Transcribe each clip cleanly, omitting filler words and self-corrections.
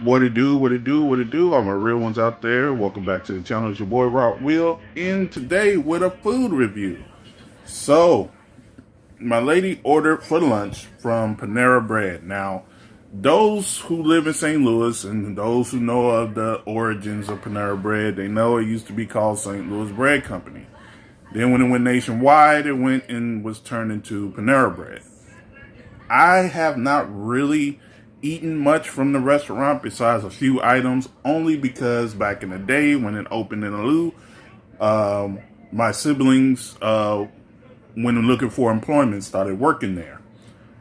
What it do, what it do, what it do. All my real ones out there. Welcome back to the channel. It's your boy Walt Real. In today with a food review. So, my lady ordered for lunch from Panera Bread. Now, those who live in St. Louis and those who know of the origins of Panera Bread, they know it used to be called St. Louis Bread Company. Then when it went nationwide, it went and was turned into Panera Bread. I have not really eaten much from the restaurant besides a few items, only because back in the day when it opened in Alou, my siblings, when looking for employment, started working there.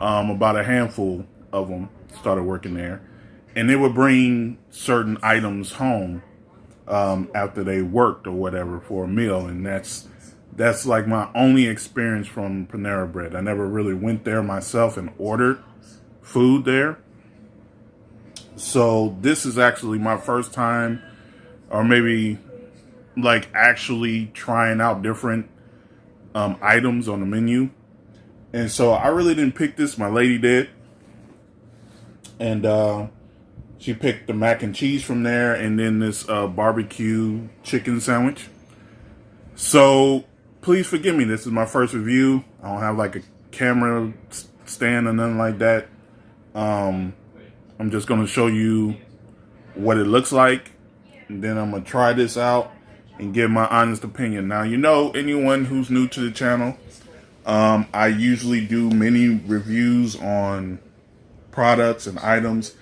About a handful of them started working there, and they would bring certain items home after they worked or whatever for a meal, and that's like my only experience from Panera Bread. I never really went there myself and ordered food there. So this is actually my first time, or maybe like actually trying out different items on the menu. And so I really didn't pick this. My lady did. And she picked the mac and cheese from there and then this barbecue chicken sandwich. So please forgive me. This is my first review. I don't have like a camera stand or nothing like that. I'm just going to show you what it looks like. And then I'm going to try this out and give my honest opinion. Now, you know, anyone who's new to the channel, I usually do many reviews on products and items,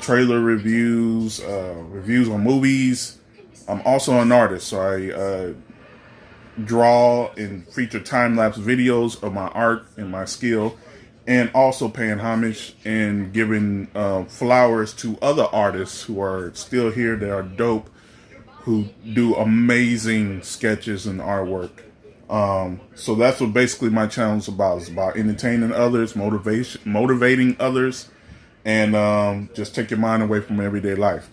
trailer reviews, reviews on movies. I'm also an artist, so I draw and feature time-lapse videos of my art and my skill, and also paying homage and giving flowers to other artists who are still here that are dope, who do amazing sketches and artwork. So that's what basically my channel is about. It's about entertaining others, motivating others, and just take your mind away from everyday life.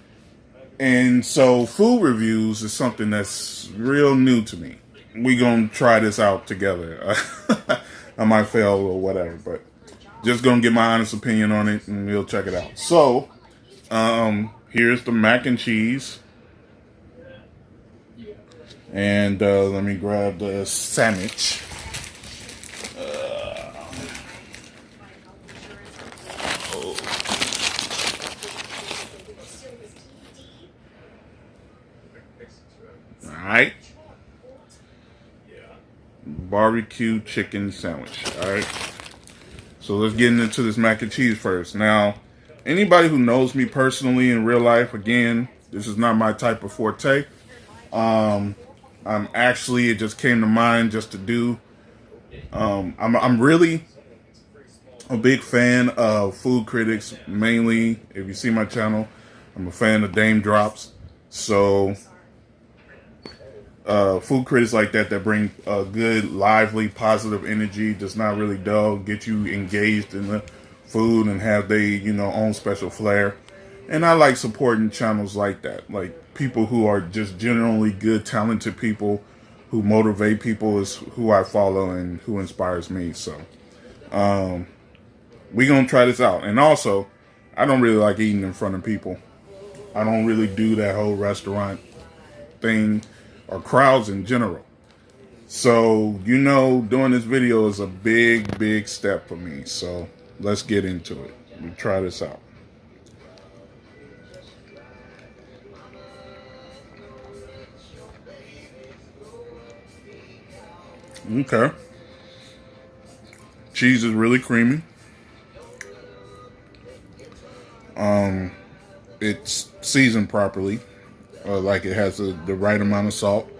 And so food reviews is something that's real new to me. We gonna try this out together. I might fail or whatever, but just gonna get my honest opinion on it, and we'll check it out. So, here's the mac and cheese, and let me grab the sandwich. All right, barbecue chicken sandwich. All right. So let's get into this mac and cheese first. Now, anybody who knows me personally in real life, again, this is not my type of forte. I'm actually, it just came to mind just to do. I'm really a big fan of food critics, mainly. If you see my channel, I'm a fan of Dame Drops. So food critics like that bring good, lively, positive energy, does not really dull, get you engaged in the food and have they, you know, own special flair. And I like supporting channels like that, like people who are just generally good, talented people who motivate people is who I follow and who inspires me. So we gonna try this out. And also, I don't really like eating in front of people. I don't really do that whole restaurant thing or crowds in general. So, you know, doing this video is a big step for me. So let's get into it. Let me try this out. Okay. Cheese is really creamy. It's seasoned properly. Like it has the right amount of salt.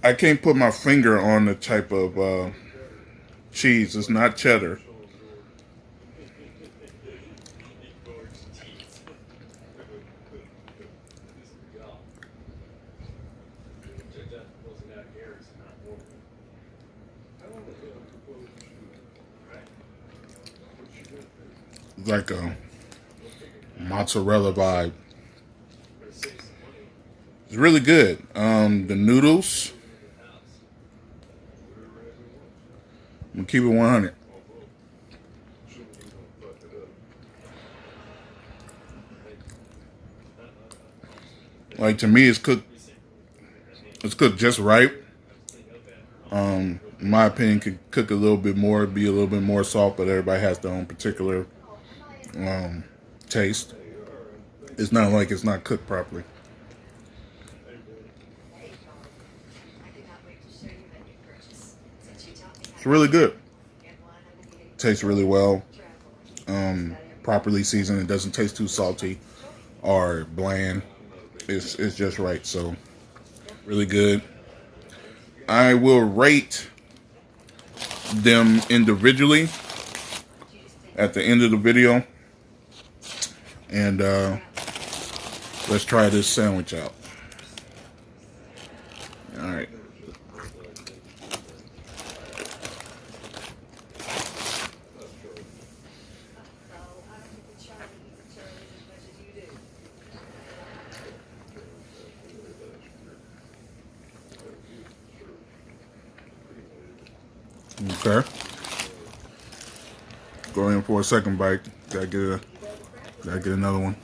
I can't put my finger on the type of cheese. It's not cheddar. It's like a mozzarella vibe. It's really good. The noodles, I'm gonna keep it 100. Like, to me, it's cooked. It's cooked just right. In my opinion, could cook a little bit more, be a little bit more soft, but everybody has their own particular taste. It's not like it's not cooked properly. It's really good. Tastes really well. Properly seasoned. It doesn't taste too salty or bland. It's just right. So really good. I will rate them individually at the end of the video. And let's try this sandwich out. All right. Okay. Go in for a second bite. Gotta get another one.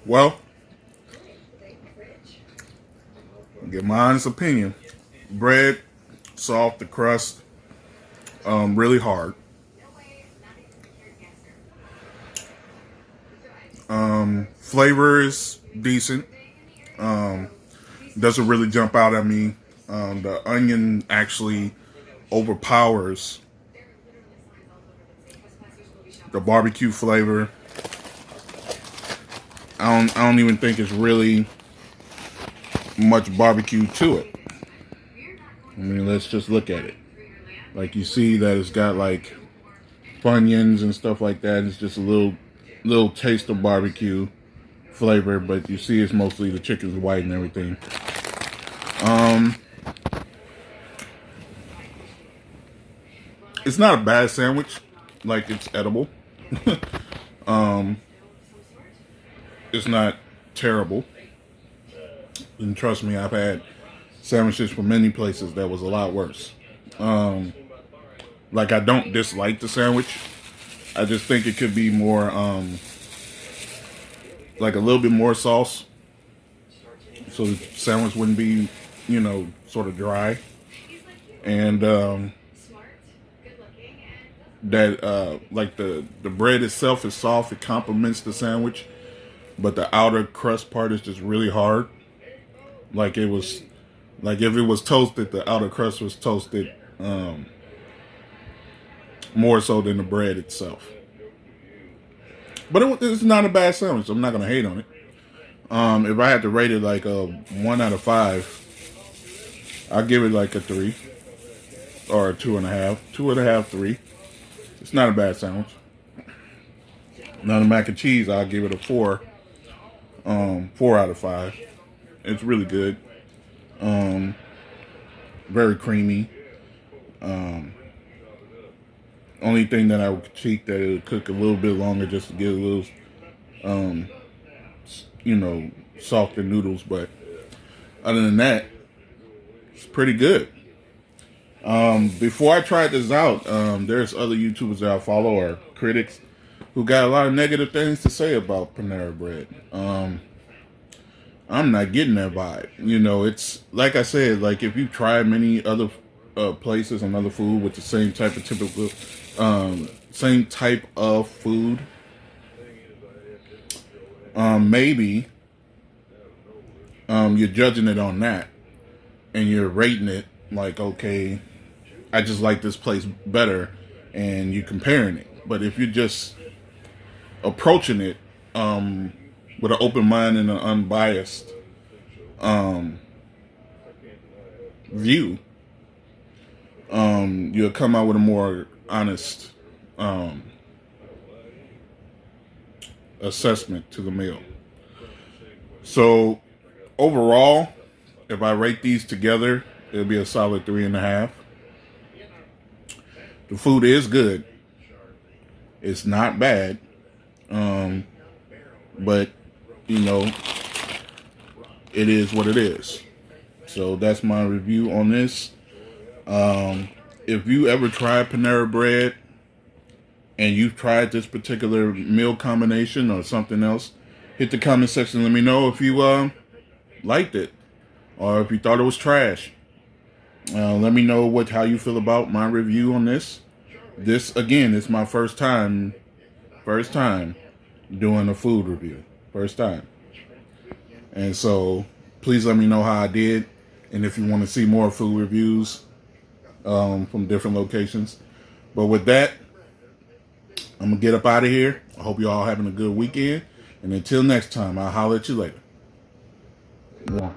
Well, get my honest opinion. Bread, soft, the crust, really hard. Flavor is decent. Doesn't really jump out at me. The onion actually overpowers the barbecue flavor. I don't even think it's really much barbecue to it. I mean, let's just look at it. Like, you see that it's got like Funyuns and stuff like that. It's just a little taste of barbecue flavor, but you see it's mostly the chicken's white and everything. It's not a bad sandwich. Like, it's edible. It's not terrible. And trust me, I've had sandwiches from many places that was a lot worse. Like, I don't dislike the sandwich. I just think it could be more, like a little bit more sauce, so the sandwich wouldn't be, sort of dry. And that like the bread itself is soft. It complements the sandwich, but the outer crust part is just really hard. Like, it was, like if it was toasted, the outer crust was toasted more so than the bread itself. But it's not a bad sandwich. I'm not gonna hate on it. If I had to rate it like a 1 out of 5, I'd give it like a 3 or a 2.5, 2.5, 3. It's not a bad sandwich. Now the mac and cheese, I'll give it a 4. 4 out of 5. It's really good. Very creamy. Only thing that I would critique that it would cook a little bit longer just to get a little, softer noodles. But other than that, it's pretty good. Before I tried this out, there's other YouTubers that I follow or critics who got a lot of negative things to say about Panera Bread. I'm not getting that vibe. It's like I said, like if you try many other places and other food with the same type of same type of food, maybe you're judging it on that and you're rating it like, okay, I just like this place better, and you're comparing it. But if you're just approaching it with an open mind and an unbiased view, you'll come out with a more honest assessment to the meal. So overall, if I rate these together, it'll be a solid 3.5. The food is good. It's not bad. But it is what it is. So that's my review on this. If you ever tried Panera Bread and you've tried this particular meal combination or something else, hit the comment section. Let me know if you liked it or if you thought it was trash. Let me know how you feel about my review on this. This again is my first time doing a food review. First time. And so please let me know how I did, and if you want to see more food reviews from different locations. But with that, I'm gonna get up out of here. I hope you all having a good weekend, and until next time, I'll holler at you later. Yeah.